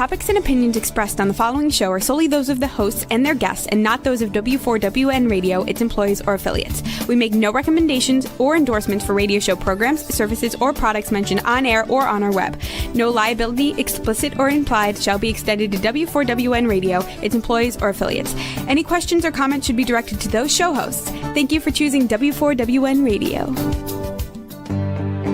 topics and opinions expressed on the following show are solely those of the hosts and their guests and not those of W4WN Radio, its employees, or affiliates. We make no recommendations or endorsements for radio show programs, services, or products mentioned on air or on our web. No liability, explicit or implied, shall be extended to W4WN Radio, its employees, or affiliates. Any questions or comments should be directed to those show hosts. Thank you for choosing W4WN Radio.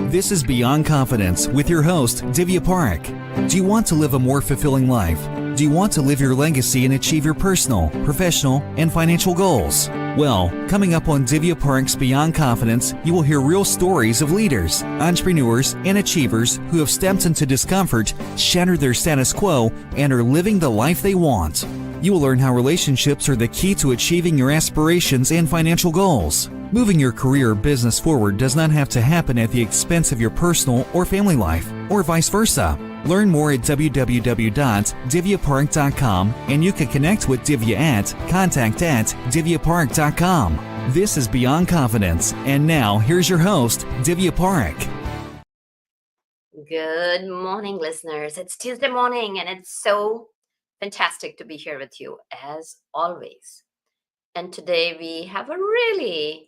This is Beyond Confidence with your host, Divya Parekh. Do you want to live a more fulfilling life? Do you want to live your legacy and achieve your personal, professional, and financial goals? Well, coming up on Divya Parekh's Beyond Confidence, you will hear real stories of leaders, entrepreneurs, and achievers who have stepped into discomfort, shattered their status quo, and are living the life they want. You will learn how relationships are the key to achieving your aspirations and financial goals. Moving your career or business forward does not have to happen at the expense of your personal or family life, or vice versa. Learn more at www.divyaparekh.com, and you can connect with Divya at contact@divyaparekh.com. This is Beyond Confidence, and now here's your host, Divya Parekh. Good morning, listeners. It's Tuesday morning, and it's so fantastic to be here with you, as always. And today we have a really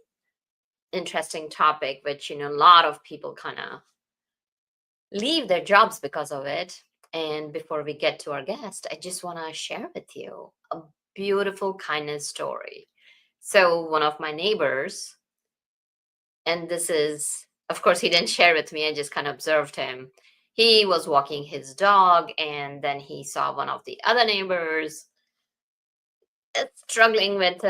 interesting topic, which, a lot of people kind of leave their jobs because of it. And before we get to our guest, I just want to share with you a beautiful kindness story. So one of my neighbors, and this is, of course, he didn't share with me, I just kind of observed him. He was walking his dog, and then he saw one of the other neighbors struggling with,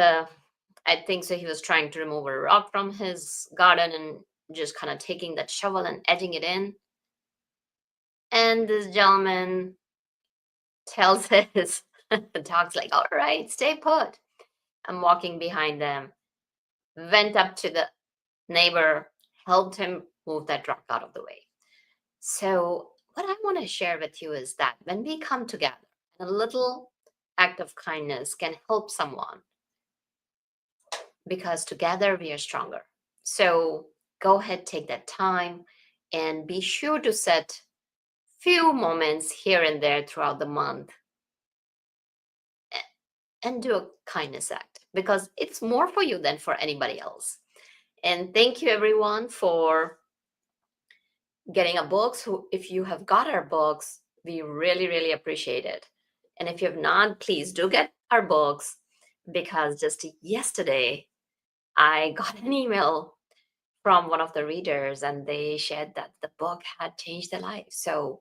I think so he was trying to remove a rock from his garden and just kind of taking that shovel and edging it in. And this gentleman tells his dog's like, all right, stay put. I'm walking behind them, went up to the neighbor, helped him move that rock out of the way. So what I want to share with you is that when we come together, a little act of kindness can help someone, because together we are stronger. So go ahead, take that time, and be sure to set few moments here and there throughout the month and do a kindness act, because it's more for you than for anybody else. And thank you, everyone, for getting our books. If you have got our books, we really, really appreciate it. And if you have not, please do get our books, because just yesterday, I got an email from one of the readers, and they shared that the book had changed their life. So,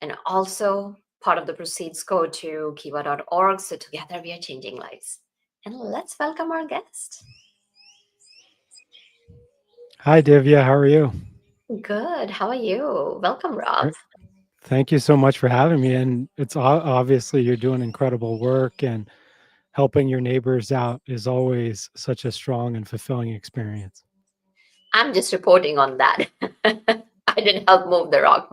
and also part of the proceeds go to kiva.org. So together we are changing lives. And let's welcome our guest. Hi, Divya. How are you? Good. How are you? Welcome, Rob. Thank you so much for having me. And it's obviously you're doing incredible work, and helping your neighbors out is always such a strong and fulfilling experience. I'm just reporting on that. I didn't help move the rock,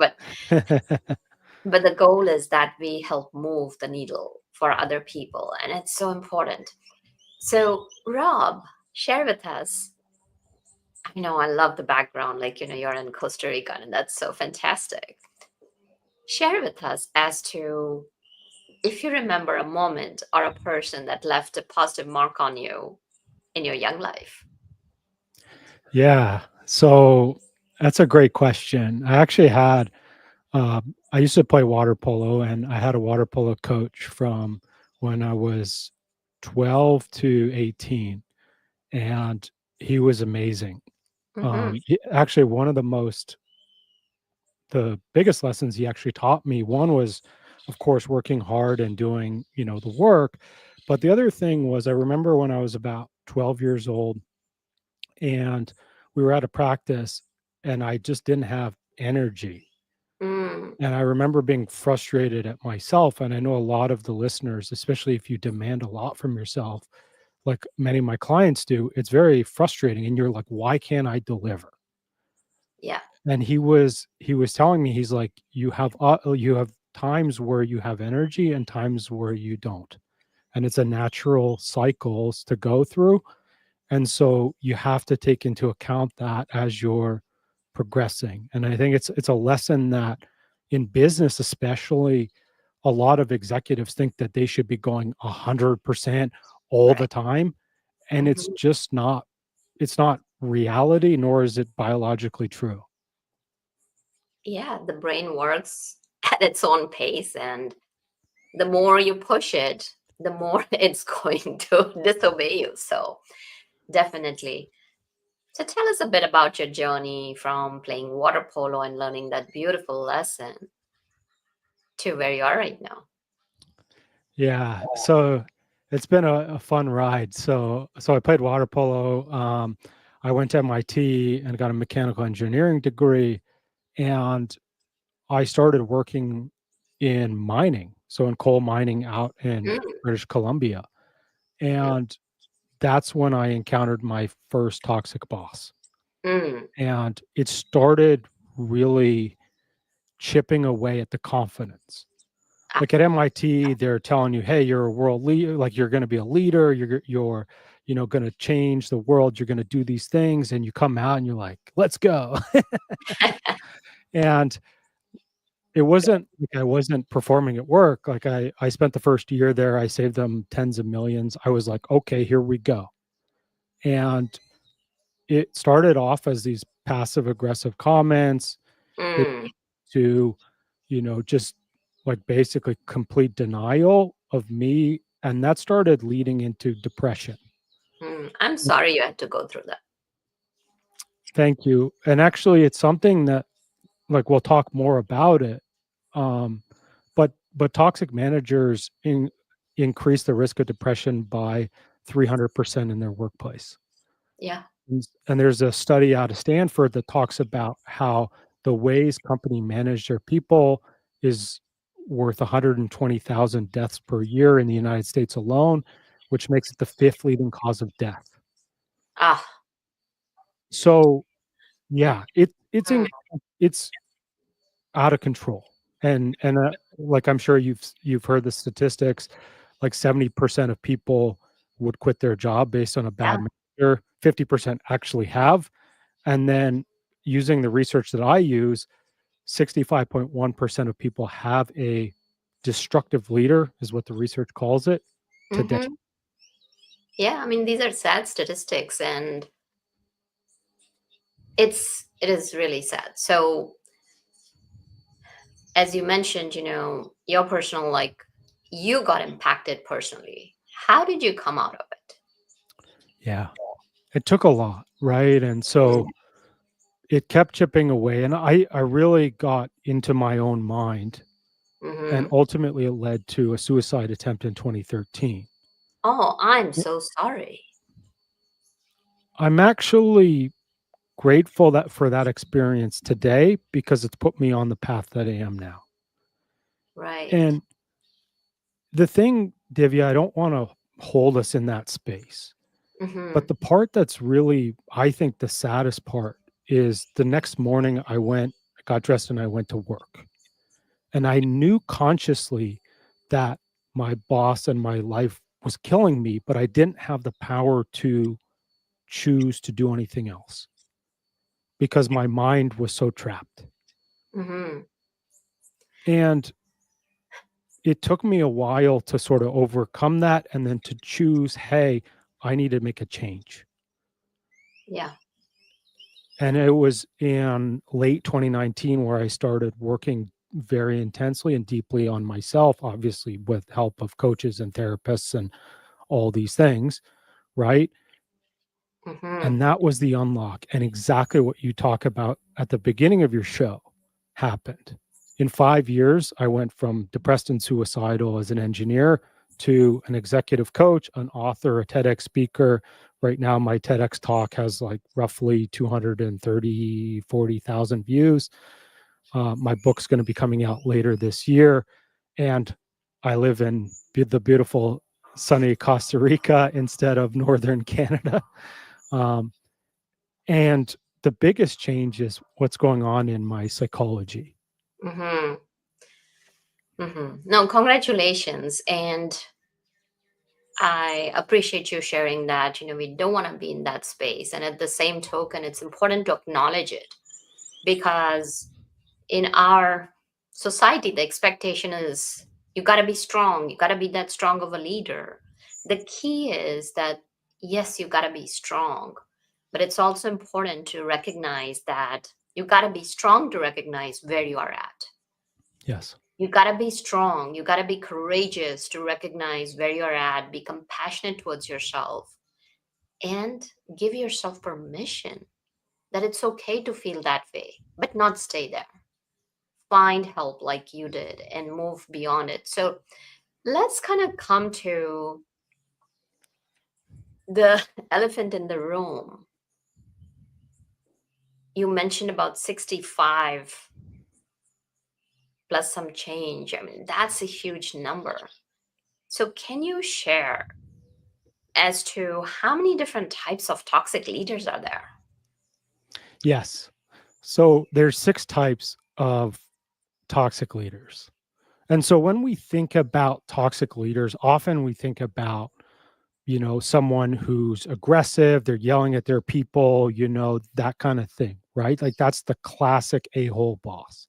but the goal is that we help move the needle for other people, and it's so important. So, Rob, share with us. I know I love the background, like, you're in Costa Rica, and that's so fantastic. Share with us as to if you remember a moment or a person that left a positive mark on you in your young life. Yeah. So that's a great question. I actually had, I used to play water polo, and I had a water polo coach from when I was 12 to 18, and he was amazing. Actually, one of the biggest lessons he actually taught me, one was, of course, working hard and doing, the work. But the other thing was, I remember when I was about 12 years old, and we were at a practice, and I just didn't have energy. And I remember being frustrated at myself. And I know a lot of the listeners, especially if you demand a lot from yourself, like many of my clients do, it's very frustrating. And you're like, why can't I deliver? Yeah. And he was telling me, he's like, you have times where you have energy and times where you don't. And it's a natural cycles to go through. And so you have to take into account that as you're progressing. And I think it's a lesson that in business, especially, a lot of executives think that they should be going 100% all the Right. time, and it's Mhm. just not. It's not reality, nor is it biologically true. Yeah, the brain works at its own pace, and the more you push it, the more it's going to disobey you. So, definitely. So, tell us a bit about your journey from playing water polo and learning that beautiful lesson to where you are right now. Yeah, so it's been a fun ride. So I played water polo. I went to MIT and got a mechanical engineering degree, and I started working in mining, so in coal mining out in Mm, British Columbia, beautiful. and that's when I encountered my first toxic boss, Mm, and it started really chipping away at the confidence. ah, Like at MIT, they're telling you, "Hey, you're a world leader. Like you're going to be a leader. You're going to change the world. You're going to do these things." And you come out and you're like, "Let's go." And it wasn't like I wasn't performing at work. Like I spent the first year there. I saved them tens of millions. I was like, "Okay, here we go." And it started off as these passive aggressive comments. It mm, to, just like basically complete denial of me. And that started leading into depression. I'm sorry you had to go through that. Thank you. And actually, it's something that like we'll talk more about it. Um, but toxic managers increase the risk of depression by 300% in their workplace. Yeah. And there's a study out of Stanford that talks about how the ways company manage their people is worth 120,000 deaths per year in the United States alone, which makes it the fifth leading cause of death. Ah, So that, yeah, mm, it's out of control. And like I'm sure you've heard the statistics, like 70% of people would quit their job based on a yeah. bad manager. 50% actually have. And then using the research that I use, 65.1% of people have a destructive leader, is what the research calls it, today. Hmm. Yeah, I mean, these are sad statistics, and it is really sad. So, as you mentioned, your personal, like, you got impacted personally. How did you come out of it? Yeah. It took a lot, right? And so it kept chipping away. And I really got into my own mind. And Mm-hmm. ultimately, it led to a suicide attempt in 2013. Oh, I'm so sorry. I'm actually grateful that for that experience today because it's put me on the path that I am now. Right. And the thing, Divya, I don't want to hold us in that space. Mm-hmm. But the part that's really, I think, the saddest part is the next morning I got dressed and I went to work. And I knew consciously that my boss and my life was killing me, but I didn't have the power to choose to do anything else because my mind was so trapped. Mm-hmm. And it took me a while to sort of overcome that and then to choose, hey, I need to make a change. Yeah. And it was in late 2019 where I started working very intensely and deeply on myself, obviously with help of coaches and therapists and all these things, right? Mm-hmm. And that was the unlock. And exactly what you talk about at the beginning of your show happened. In 5 years, I went from depressed and suicidal as an engineer to an executive coach, an author, a TEDx speaker. Right now, my TEDx talk has like roughly 40,000 views. My book's going to be coming out later this year. And I live in the beautiful sunny Costa Rica instead of northern Canada. Um, and the biggest change is what's going on in my psychology. Mm-hmm. Mm-hmm. No, congratulations. And I appreciate you sharing that. We don't want to be in that space. And at the same token, it's important to acknowledge it because in our society, the expectation is You got to be strong. You got to be that strong of a leader. The key is that, yes, you got to be strong, but it's also important to recognize that you got to be strong to recognize where you are at. Yes. You got to be strong. You got to be courageous to recognize where you're at, be compassionate towards yourself, and give yourself permission that it's okay to feel that way, but not stay there. Find help like you did and move beyond it. So let's kind of come to the elephant in the room. You mentioned about 65 plus some change. I mean, that's a huge number. So can you share as to how many different types of toxic leaders are there? Yes. So there's 6 types of toxic leaders. And so when we think about toxic leaders, often we think about, someone who's aggressive, they're yelling at their people, that kind of thing, right? Like that's the classic a-hole boss.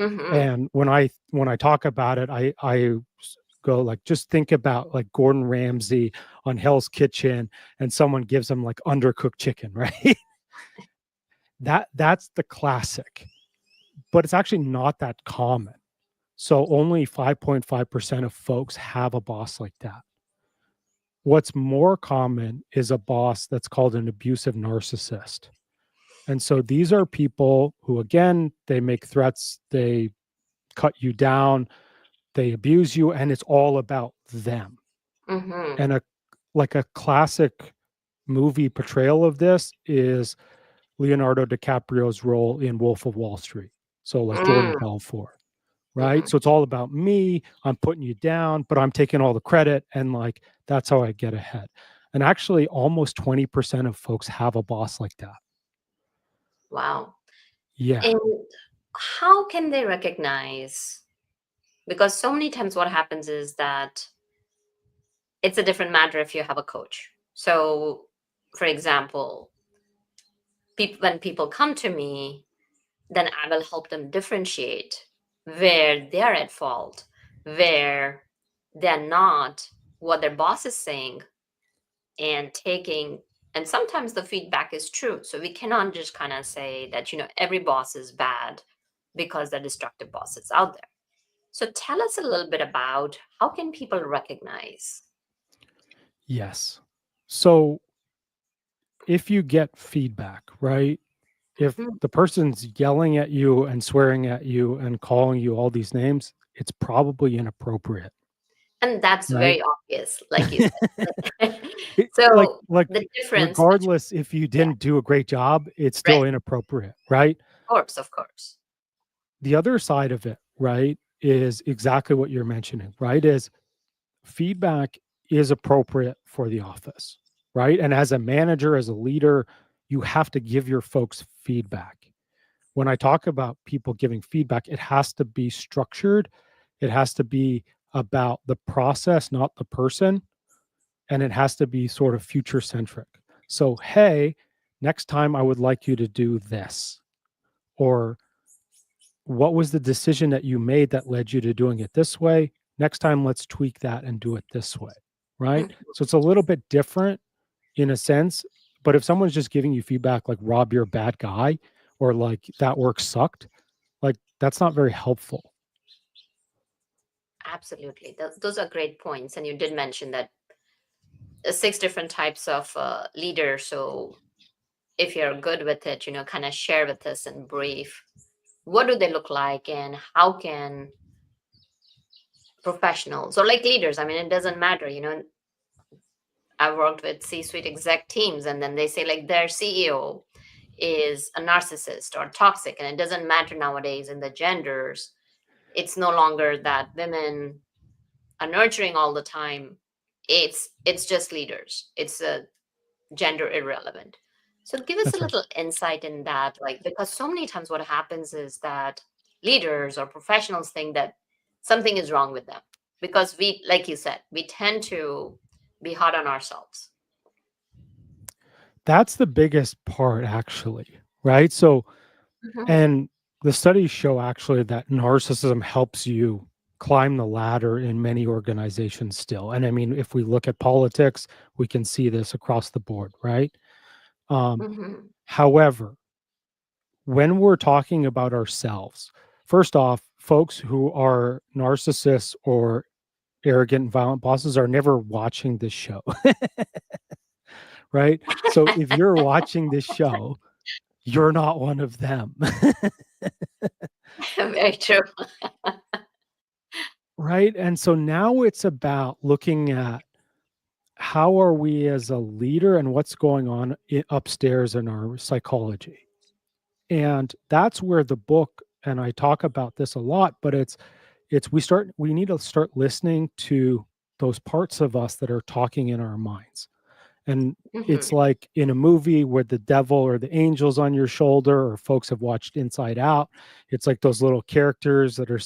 Mm-hmm. And when I talk about it, I go like, just think about like Gordon Ramsay on Hell's Kitchen and someone gives him like undercooked chicken, right? That's the classic, but it's actually not that common. So only 5.5% of folks have a boss like that. What's more common is a boss that's called an abusive narcissist. And so these are people who, again, they make threats, they cut you down, they abuse you, and it's all about them. Mm-hmm. And a classic movie portrayal of this is Leonardo DiCaprio's role in Wolf of Wall Street. So like Jordan Mm-hmm. Belfort, right? So it's all about me. I'm putting you down, but I'm taking all the credit. And like, that's how I get ahead. And actually almost 20% of folks have a boss like that. Wow. Yeah. And how can they recognize? Because so many times what happens is that it's a different matter if you have a coach. So, for example, when people come to me, then I will help them differentiate where they're at fault, where they're not what their boss is saying, and taking. And sometimes the feedback is true. So we cannot just kind of say that, every boss is bad because they're destructive bosses out there. So tell us a little bit about how can people recognize? Yes. So if you get feedback, right? If Mhm. the person's yelling at you and swearing at you and calling you all these names, it's probably inappropriate, And that's right? very obvious, like you said. Like So the difference between, regardless if you yeah, didn't do a great job, it's right, still inappropriate, right? of course. The other side of it, right, is exactly what you're mentioning, right? Is feedback is appropriate for the office, right? And as a manager, as a leader, you have to give your folks feedback. When I talk about people giving feedback, it has to be structured. It has to be about the process, not the person. And it has to be sort of future centric. So, hey, next time I would like you to do this. Or what was the decision that you made that led you to doing it this way? Next time, let's tweak that and do it this way. Right. Mhm. So it's a little bit different in a sense. But if someone's just giving you feedback like, Rob, you're a bad guy, or like that work sucked, like that's not very helpful. Absolutely. Those are great points. And you did mention that 6 different types of leaders. So if you're good with it, kind of share with us in brief. What do they look like and how can professionals or like leaders? I mean, it doesn't matter, I've worked with C-suite exec teams, and then they say like their CEO is a narcissist or toxic, and it doesn't matter nowadays in the genders. It's no longer that women are nurturing all the time. It's just leaders. It's a gender irrelevant. So give us a That's right. little insight in that, like because so many times what happens is that leaders or professionals think that something is wrong with them because we, like you said, we tend to be hard on ourselves. That's the biggest part, actually. Right. So, Mhm. and the studies show actually that narcissism helps you climb the ladder in many organizations still. And I mean, if we look at politics, we can see this across the board, right? Mm-hmm. However, when we're talking about ourselves, first off, folks who are narcissists or arrogant, violent bosses are never watching this show, right? So if you're watching this show, you're not one of them. Very true. Right. And so now it's about looking at how are we as a leader and what's going on upstairs in our psychology. And that's where the book, and I talk about this a lot, but we need to start listening to those parts of us that are talking in our minds. And it's Mm-hmm. like in a movie where the devil or the angel's on your shoulder, or folks have watched Inside Out. It's like those little characters that are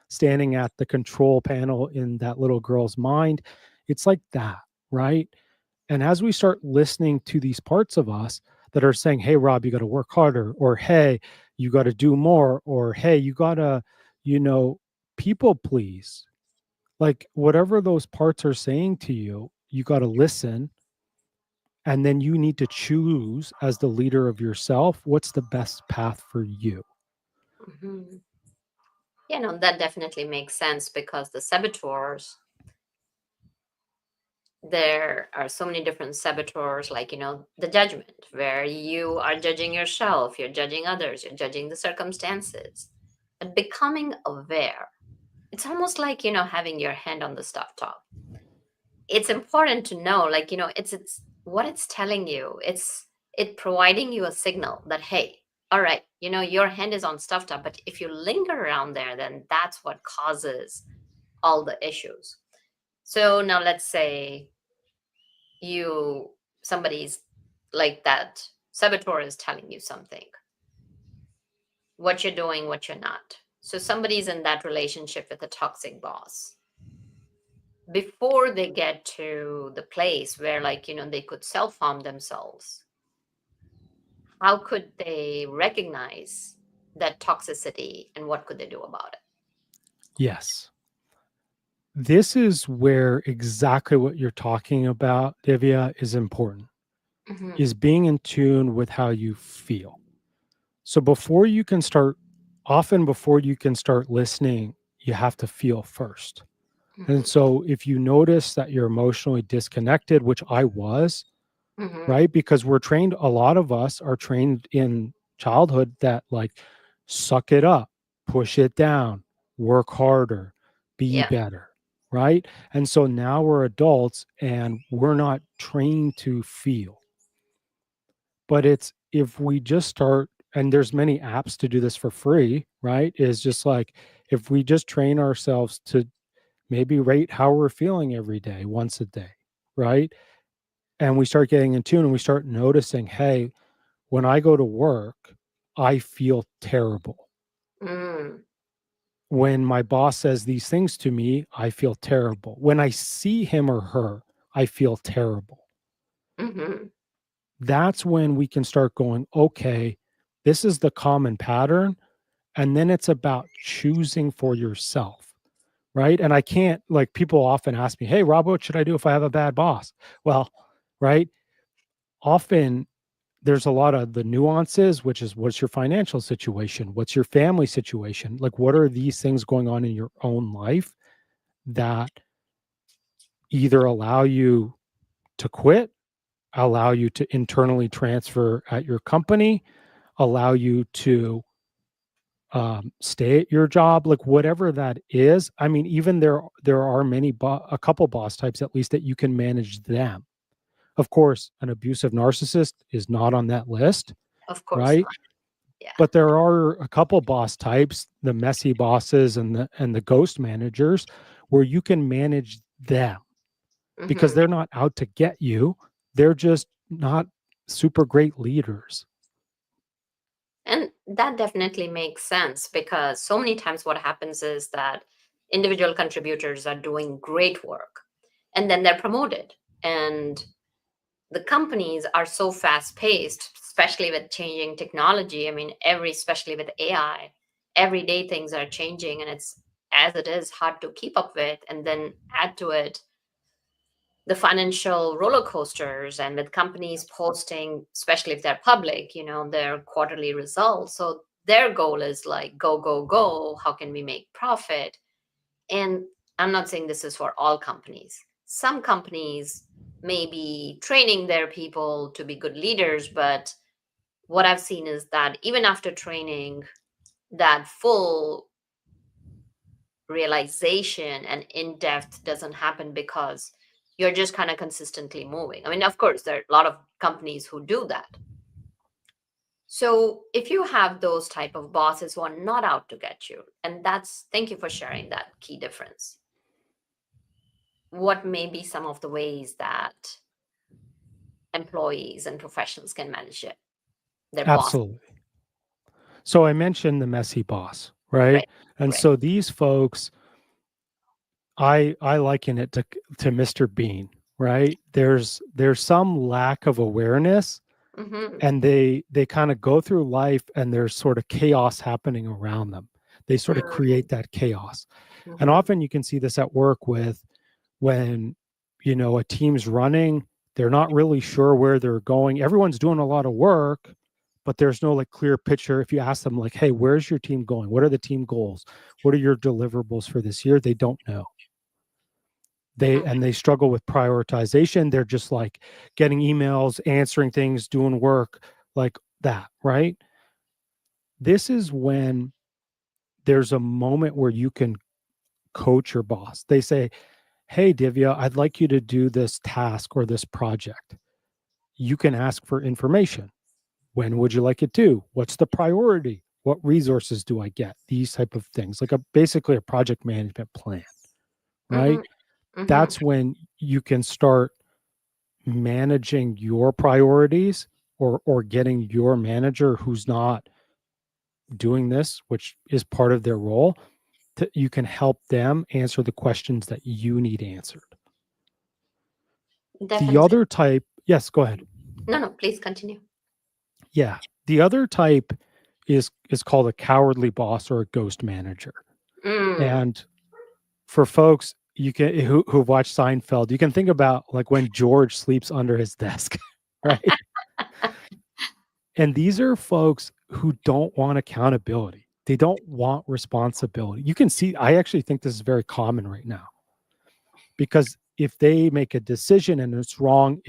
standing at the control panel in that little girl's mind. It's like that, right? And as we start listening to these parts of us that are saying, hey, Rob, you got to work harder, or hey, you got to do more, or hey, you got to, people please, like whatever those parts are saying to you, you got to listen. And then you need to choose as the leader of yourself, what's the best path for you. Mm-hmm. That definitely makes sense because the saboteurs, there are so many different saboteurs, like, the judgment, where you are judging yourself, you're judging others, you're judging the circumstances. But becoming aware, it's almost like, having your hand on the stove top. It's important to know, like, it's what it's telling you. It providing you a signal that, hey, all right, your hand is on stove top, but if you linger around there, then that's what causes all the issues. So now let's say somebody's like that saboteur is telling you something, what you're doing, what you're not. So somebody's in that relationship with a toxic boss. Before they get to the place where, like, they could self-harm themselves, how could they recognize that toxicity and what could they do about it? Yes. This is where exactly what you're talking about, Divya, is important, Mm-hmm. is being in tune with how you feel. So before you can start listening, you have to feel first. And Mm-hmm. so if you notice that you're emotionally disconnected, which I was, Mm-hmm. right? Because a lot of us are trained in childhood that, like, suck it up, push it down, work harder, be Yeah. better, right? And so now we're adults and we're not trained to feel. But it's if we just start, and there's many apps to do this for free, right? Is just like if we just train ourselves to maybe rate how we're feeling every day, once a day, right? And we start getting in tune and we start noticing, hey, when I go to work, I feel terrible. Mm. When my boss says these things to me, I feel terrible. When I see him or her, I feel terrible. Mm-hmm. That's when we can start going, okay, this is the common pattern. And then it's about choosing for yourself, right? And I can't, like, people often ask me, hey, Rob, what should I do if I have a bad boss? Well, right, often there's a lot of the nuances, which is what's your financial situation? What's your family situation? Like, what are these things going on in your own life that either allow you to quit, allow you to internally transfer at your company, allow you to stay at your job, like whatever that is. I mean, even there are a couple boss types at least that you can manage them. Of course, an abusive narcissist is not on that list, Of course right? not. Yeah. But there are a couple boss types, the messy bosses and the ghost managers, where you can manage them because Mm-hmm. they're not out to get you. They're just not super great leaders. And that definitely makes sense because so many times what happens is that individual contributors are doing great work and then they're promoted. And the companies are so fast paced, especially with changing technology. I mean, especially with AI, every day things are changing, and it's, as it is, hard to keep up with. And then add to it the financial roller coasters, and with companies posting, especially if they're public, their quarterly results. So their goal is like, go, go, go. How can we make profit? And I'm not saying this is for all companies. Some companies may be training their people to be good leaders, but what I've seen is that even after training, that full realization and in-depth doesn't happen, because you're just kind of consistently moving. I mean, of course, there are a lot of companies who do that. So if you have those type of bosses who are not out to get you, and thank you for sharing that key difference. What may be some of the ways that employees and professionals can manage it, their boss? Absolutely. So I mentioned the messy boss, right? Right. And Right. so these folks, I liken it to Mr. Bean, right? There's some lack of awareness, Mm-hmm. and they kind of go through life and there's sort of chaos happening around them. They sort of create that chaos. And Mm-hmm. often you can see this at work with when, a team's running, they're not really sure where they're going. Everyone's doing a lot of work, but there's no like clear picture. If you ask them like, hey, where's your team going? What are the team goals? What are your deliverables for this year? They don't know. They struggle with prioritization. They're just like getting emails, answering things, doing work like that, right? This is when there's a moment where you can coach your boss. They say, hey, Divya, I'd like you to do this task or this project. You can ask for information. When would you like it to? What's the priority? What resources do I get? These type of things, like basically a project management plan, right? Mm-hmm. That's when you can start managing your priorities, or getting your manager who's not doing this, which is part of their role, you can help them answer the questions that you need answered. The Definitely. other type, yes, go ahead. No, please continue. Yeah. The other type is called a cowardly boss or a ghost manager. And for folks who watch Seinfeld, you can think about like when George sleeps under his desk, right? And these are folks who don't want accountability. They don't want responsibility. You can see, I actually think this is very common right now, because if they make a decision and it's wrong,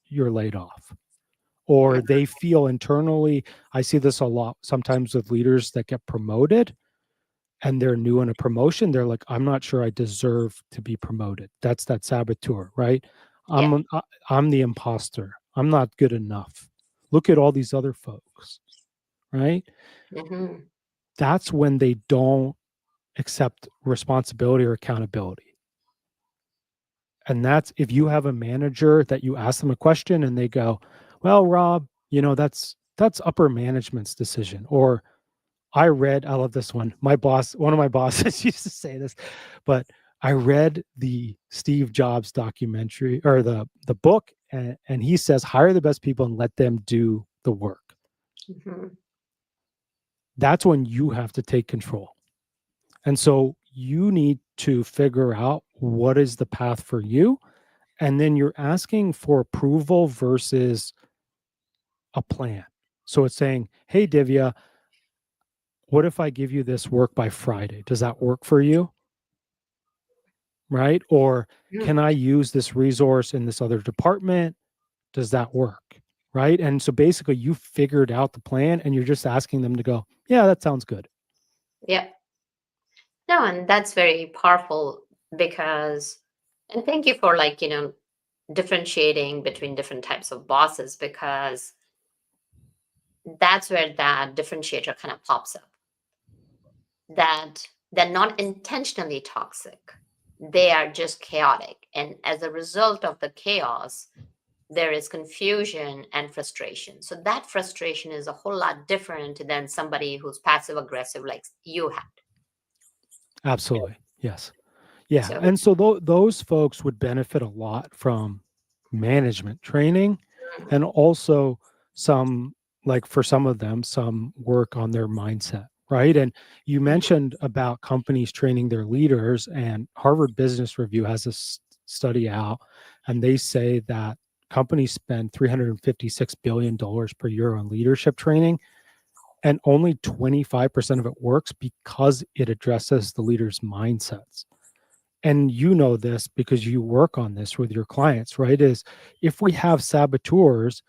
you're laid off. Or they feel internally, I see this a lot sometimes with leaders that get promoted and they're new in a promotion. They're like, I'm not sure I deserve to be promoted. That's that saboteur, right? Yeah. I'm the imposter. I'm not good enough. Look at all these other folks, right? Mm-hmm. That's when they don't accept responsibility or accountability. And that's if you have a manager that you ask them a question and they go, well, Rob, that's upper management's decision. Or I love this one. One of my bosses used to say this, but I read the Steve Jobs documentary or the book, and he says, hire the best people and let them do the work. Mm-hmm. That's when you have to take control. And so you need to figure out what is the path for you. And then you're asking for approval versus a plan. So it's saying, hey, Divya, what if I give you this work by Friday? Does that work for you? Right? Or can I use this resource in this other department? Does that work? Right? And so basically you figured out the plan and you're just asking them to go, yeah, that sounds good. Yeah. No, and that's very powerful, because, and thank you for differentiating between different types of bosses, because that's where that differentiator kind of pops up. That they're not intentionally toxic. They are just chaotic. And as a result of the chaos, there is confusion and frustration. So that frustration is a whole lot different than somebody who's passive aggressive like you had. Absolutely. Yes. Yeah. So, And so those folks would benefit a lot from management training, and also for some of them, some work on their mindset. right? And you mentioned about companies training their leaders, and Harvard Business Review has a study out, and they say that companies spend $356 billion per year on leadership training, and only 25% of it works because it addresses the leader's mindsets. And you know this because you work on this with your clients, right? Is if we have saboteurs,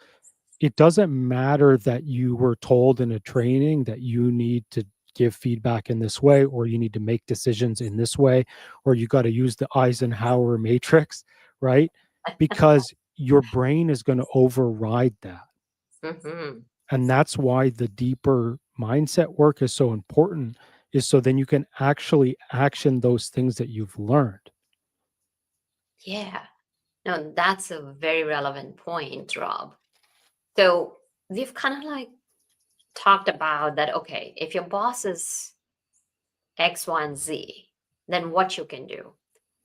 it doesn't matter that you were told in a training that you need to give feedback in this way, or you need to make decisions in this way, or you got to use the Eisenhower matrix, right? Because your brain is going to override that. Mm-hmm. And that's why the deeper mindset work is so important, is so then you can actually action those things that you've learned. Yeah. No, that's a very relevant point, Rob. So we've kind of like talked about that. Okay, if your boss is X, Y, and Z, then what you can do.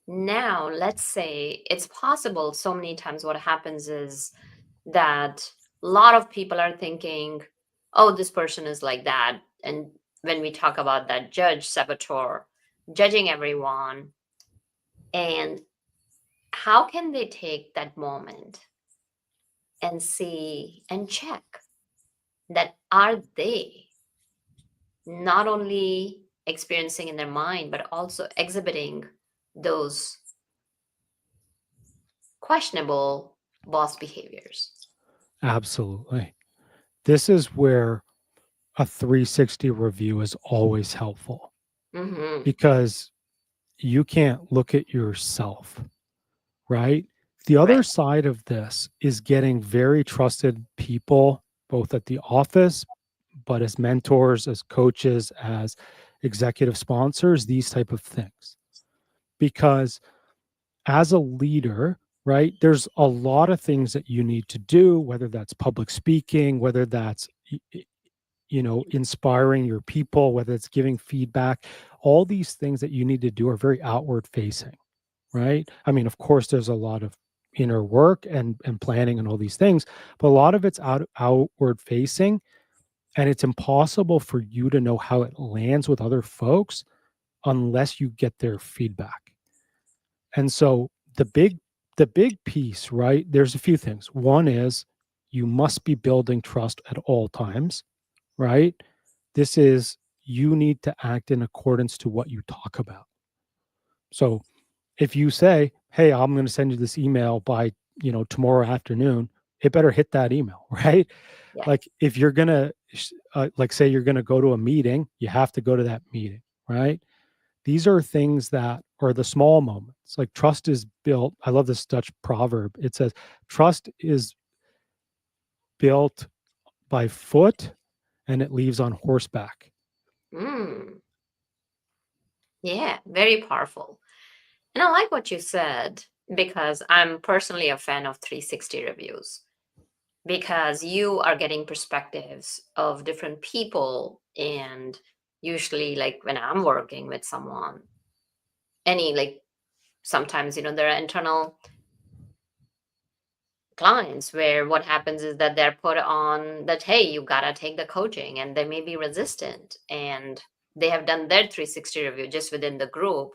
Now, let's say it's possible so many times what happens is that a lot of people are thinking, oh, this person is like that. And when we talk about that judge, saboteur, judging everyone, and how can they take that moment and see and check that are they not only experiencing in their mind, but also exhibiting those questionable boss behaviors? Absolutely. This is where a 360 review is always helpful, Mm-hmm. because you can't look at yourself, right? The other Right. side of this is getting very trusted people, both at the office, but as mentors, as coaches, as executive sponsors, these type of things. Because as a leader, right, there's a lot of things that you need to do, whether that's public speaking, whether that's inspiring your people, whether it's giving feedback. All these things that you need to do are very outward facing, right? I mean, of course, there's a lot of inner work and planning and all these things, but a lot of it's outward facing, and it's impossible for you to know how it lands with other folks unless you get their feedback. And so the big piece, right? There's a few things. One is you must be building trust at all times, right? This is, you need to act in accordance to what you talk about. So if you say, hey, I'm going to send you this email by, tomorrow afternoon, it better hit that email, right? Yeah. Like if you're going to, like say you're going to go to a meeting, you have to go to that meeting, right? These are things that are the small moments. Like trust is built. I love this Dutch proverb. It says, trust is built by foot and it leaves on horseback. Mm. Yeah, very powerful. And I like what you said because I'm personally a fan of 360 reviews because you are getting perspectives of different people. And usually, like when I'm working with someone, sometimes, there are internal clients where what happens is that they're put on that, hey, you gotta take the coaching, and they may be resistant. And they have done their 360 review just within the group.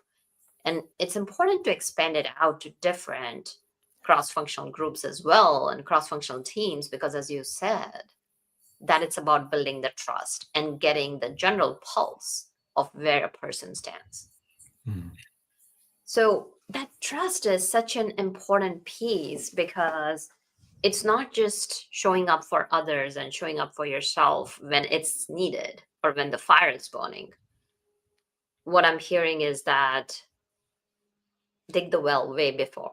And it's important to expand it out to different cross-functional groups as well and cross-functional teams, because as you said, that it's about building the trust and getting the general pulse of where a person stands. Mm. So that trust is such an important piece because it's not just showing up for others and showing up for yourself when it's needed or when the fire is burning. What I'm hearing is that dig the well way before.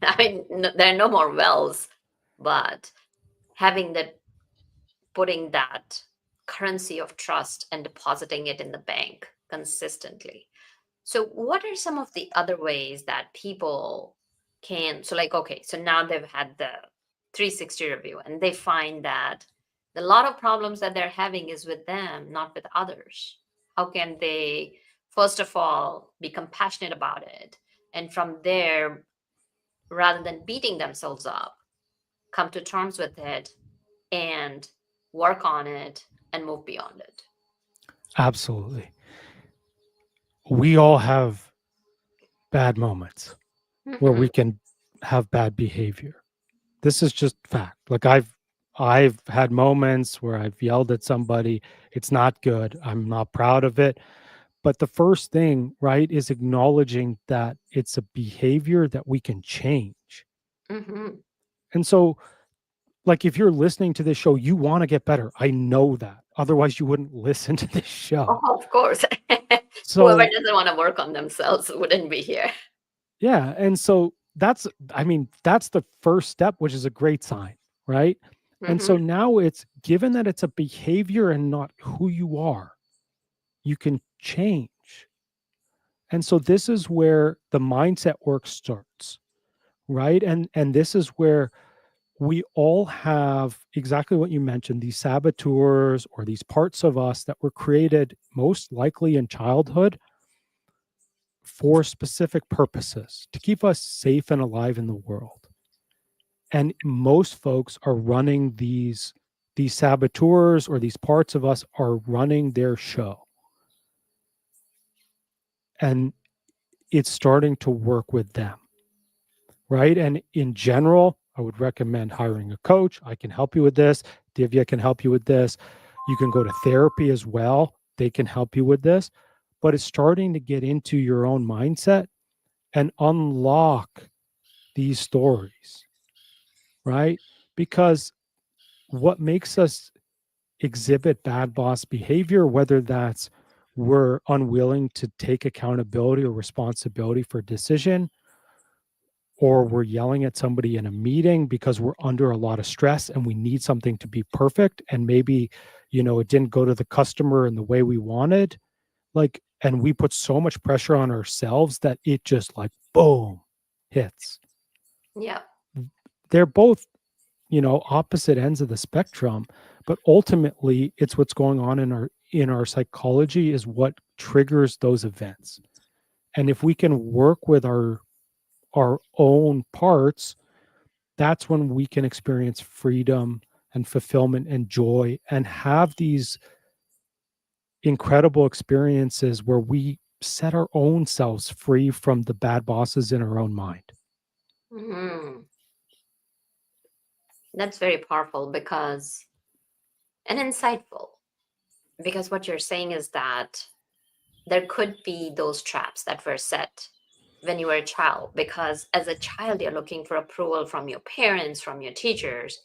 I mean, there are no more wells, but having that, putting that currency of trust and depositing it in the bank consistently. So, what are some of the other ways that people can? So, like, okay, so now they've had the 360 review and they find that a lot of problems that they're having is with them, not with others. How can they, first of all, be compassionate about it? And from there, rather than beating themselves up, come to terms with it and work on it and move beyond it. Absolutely. We all have bad moments where Hmm. we can have bad behavior. This is just fact. Like I've had moments where I've yelled at somebody. It's not good. I'm not proud of it. But the first thing, right, is acknowledging that it's a behavior that we can change. Hmm. And so, like, if you're listening to this show, you want to get better. I know that. Otherwise, you wouldn't listen to this show. Oh, of course. Whoever So, doesn't want to work on themselves wouldn't be here. yeah. And so I mean, that's the first step, which is a great sign, right? And Hmm. so now it's given that it's a behavior and not who you are, you can change. And so this is where the mindset work starts, right? And this is where we all have exactly what you mentioned, these saboteurs or these parts of us that were created most likely in childhood for specific purposes to keep us safe and alive in the world. And most folks are running these saboteurs, or these parts of us are running their show. And it's starting to work with them, right? And in general, I would recommend hiring a coach. I can help you with this. Divya can help you with this. You can go to therapy as well. They can help you with this. But it's starting to get into your own mindset and unlock these stories, right? Because what makes us exhibit bad boss behavior, whether that's we're unwilling to take accountability or responsibility for a decision, or we're yelling at somebody in a meeting because we're under a lot of stress and we need something to be perfect, and maybe it didn't go to the customer in the way we wanted, like, and we put so much pressure on ourselves that it just, like, boom, hits. Yeah. They're both opposite ends of the spectrum, but ultimately it's what's going on in our psychology is what triggers those events. And if we can work with our own parts, that's when we can experience freedom and fulfillment and joy and have these incredible experiences where we set our own selves free from the bad bosses in our own mind. Hmm. That's very powerful and insightful, because what you're saying is that there could be those traps that were set when you were a child, because as a child you're looking for approval from your parents, from your teachers.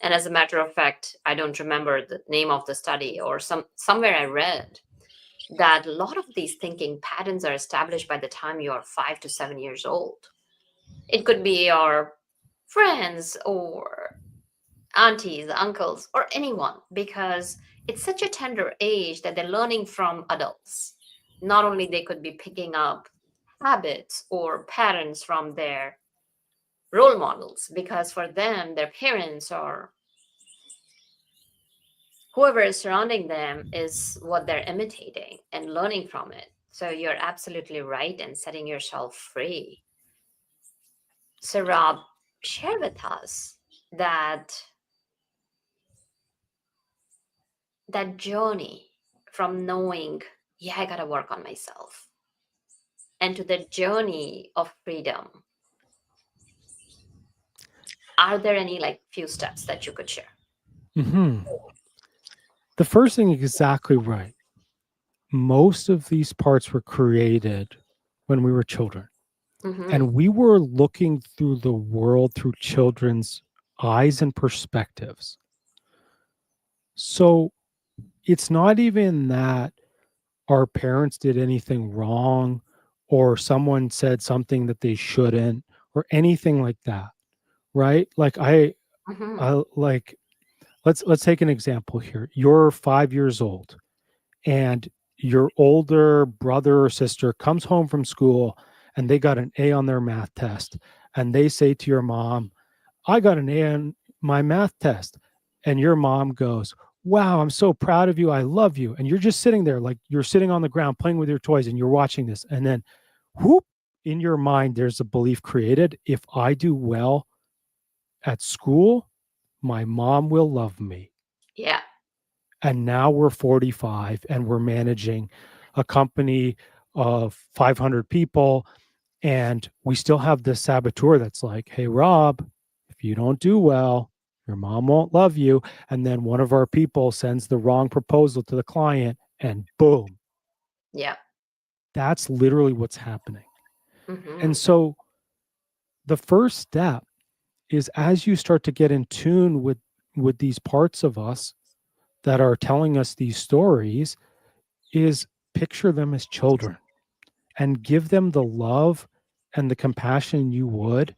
And as a matter of fact, I don't remember the name of the study, or somewhere I read that a lot of these thinking patterns are established by the time you are 5 to 7 years old. It could be your friends or aunties, uncles, or anyone, because it's such a tender age that they're learning from adults. Not only they could be picking up habits or patterns from their role models, because for them, their parents or whoever is surrounding them is what they're imitating and learning from it. So you're absolutely right in setting yourself free. So, Rob, share with us that that journey from knowing, yeah, I gotta work on myself, and to the journey of freedom. Are there any like few steps that you could share? Hmm. The first thing is exactly right. Most of these parts were created when we were children, Mm-hmm. and we were looking through the world through children's eyes and perspectives. So it's not even that our parents did anything wrong or someone said something that they shouldn't or anything like that, right? Like Mm-hmm. I like let's take an example here. You're 5 years old and your older brother or sister comes home from school and they got an A on their math test, and they say to your mom, I got an A on my math test. And your mom goes, wow, I'm so proud of you. I love you. And you're just sitting there, like you're sitting on the ground playing with your toys and you're watching this. And then whoop, in your mind, there's a belief created. If I do well at school, my mom will love me. Yeah. And now we're 45 and we're managing a company of 500 people. And we still have this saboteur that's like, hey, Rob, if you don't do well, your mom won't love you. And then one of our people sends the wrong proposal to the client and boom, Yeah. that's literally what's happening. And Mm-hmm. so the first step is, as you start to get in tune with these parts of us that are telling us these stories, is picture them as children and give them the love and the compassion you would,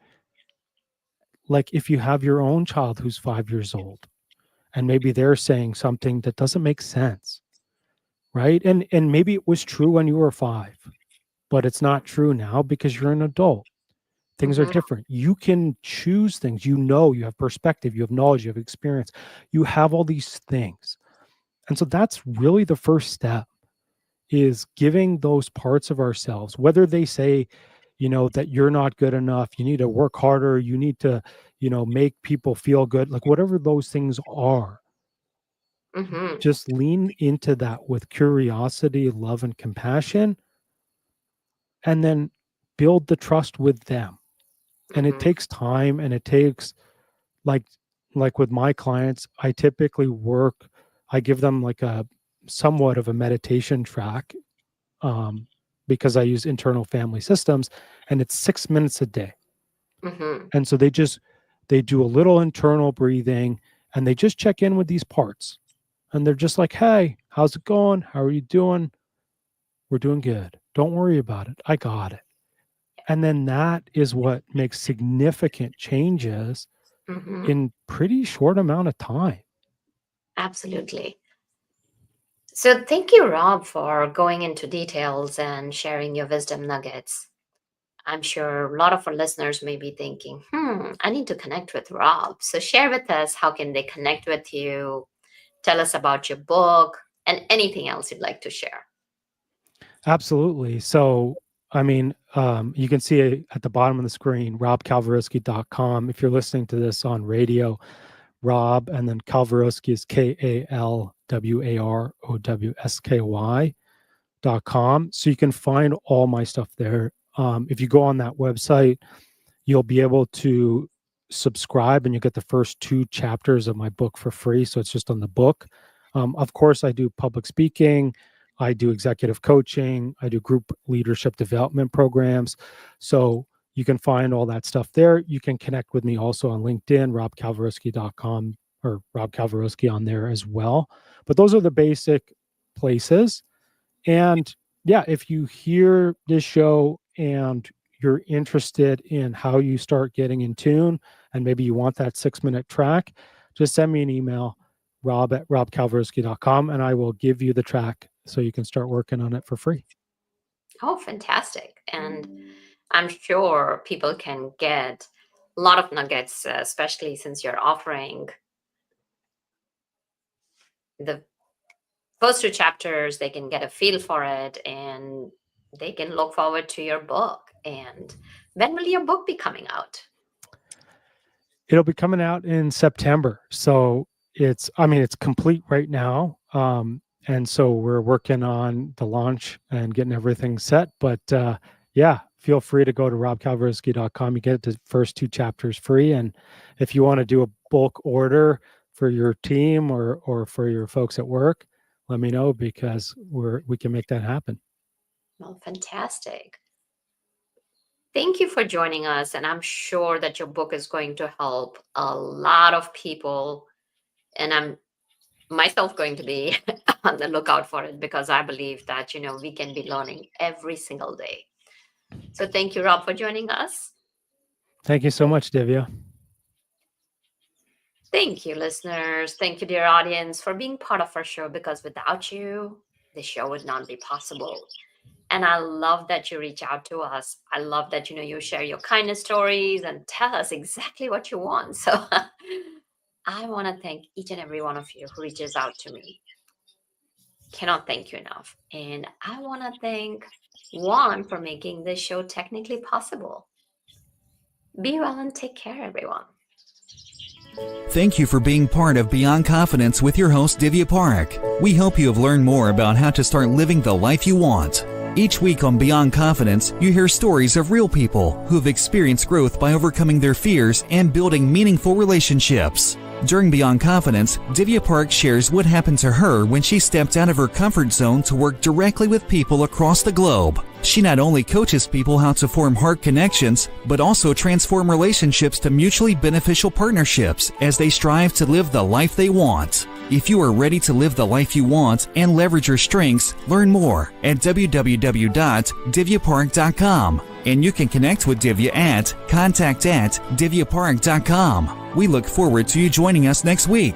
like if you have your own child who's 5 years old and maybe they're saying something that doesn't make sense, right? And maybe it was true when you were 5, but it's not true now because you're an adult. Things are Mm-hmm. different. You can choose things. You know, you have perspective, you have knowledge, you have experience, you have all these things. And so that's really the first step, is giving those parts of ourselves, whether they say, that you're not good enough, you need to work harder, you need to, make people feel good, like whatever those things are, Mm-hmm. just lean into that with curiosity, love, and compassion, and then build the trust with them. And it Mm-hmm. takes time, and it takes, like with my clients, I give them like a somewhat of a meditation track, um, because I use internal family systems, and it's 6 minutes a day. Mm-hmm. And so they do a little internal breathing, and they just check in with these parts, and they're just like, hey, how's it going? How are you doing? We're doing good. Don't worry about it. I got it. And then that is what makes significant changes Mm-hmm. in pretty short amount of time. Absolutely. So thank you, Rob, for going into details and sharing your wisdom nuggets. I'm sure a lot of our listeners may be thinking, I need to connect with Rob. So share with us, how can they connect with you? Tell us about your book and anything else you'd like to share. Absolutely. So, I mean, you can see it at the bottom of the screen, robkalwarowsky.com. If you're listening to this on radio, Rob, and then Kalwarowsky is KALWAROWSKY.com. So you can find all my stuff there. If you go on that website, you'll be able to subscribe and you get the first 2 chapters of my book for free. So it's just on the book. Of course, I do public speaking, I do executive coaching, I do group leadership development programs. So you can find all that stuff there. You can connect with me also on LinkedIn, robkalwarowsky.com, or Rob Kalwarowsky on there as well. But those are the basic places. And yeah, if you hear this show and you're interested in how you start getting in tune, and maybe you want that 6-minute track, just send me an email, rob@robkalwarowsky.com, and I will give you the track so you can start working on it for free. Oh, fantastic. And I'm sure people can get a lot of nuggets, especially since you're offering the first 2 chapters. They can get a feel for it and they can look forward to your book. And when will your book be coming out? It'll be coming out in September. So it's complete right now. And so we're working on the launch and getting everything set. But yeah, feel free to go to robkalwarowsky.com. You get the first 2 chapters free. And if you want to do a bulk order for your team or for your folks at work, let me know, because we can make that happen. Well, fantastic. Thank you for joining us. And I'm sure that your book is going to help a lot of people. And I'm myself going to be on the lookout for it, because I believe that, we can be learning every single day. So thank you, Rob, for joining us. Thank you so much, Divya. Thank you, listeners. Thank you, dear audience, for being part of our show, because without you, the show would not be possible. And I love that you reach out to us. I love that, you share your kindness stories and tell us exactly what you want. So I want to thank each and every one of you who reaches out to me. Cannot thank you enough. And I want to thank Juan for making this show technically possible. Be well and take care, everyone. Thank you for being part of Beyond Confidence with your host, Divya Parekh. We hope you have learned more about how to start living the life you want. Each week on Beyond Confidence, you hear stories of real people who have experienced growth by overcoming their fears and building meaningful relationships. During Beyond Confidence, Divya Parekh shares what happened to her when she stepped out of her comfort zone to work directly with people across the globe. She not only coaches people how to form heart connections, but also transform relationships to mutually beneficial partnerships as they strive to live the life they want. If you are ready to live the life you want and leverage your strengths, learn more at www.divyaparekh.com. And you can connect with Divya at contact@divyaparekh.com. We look forward to you joining us next week.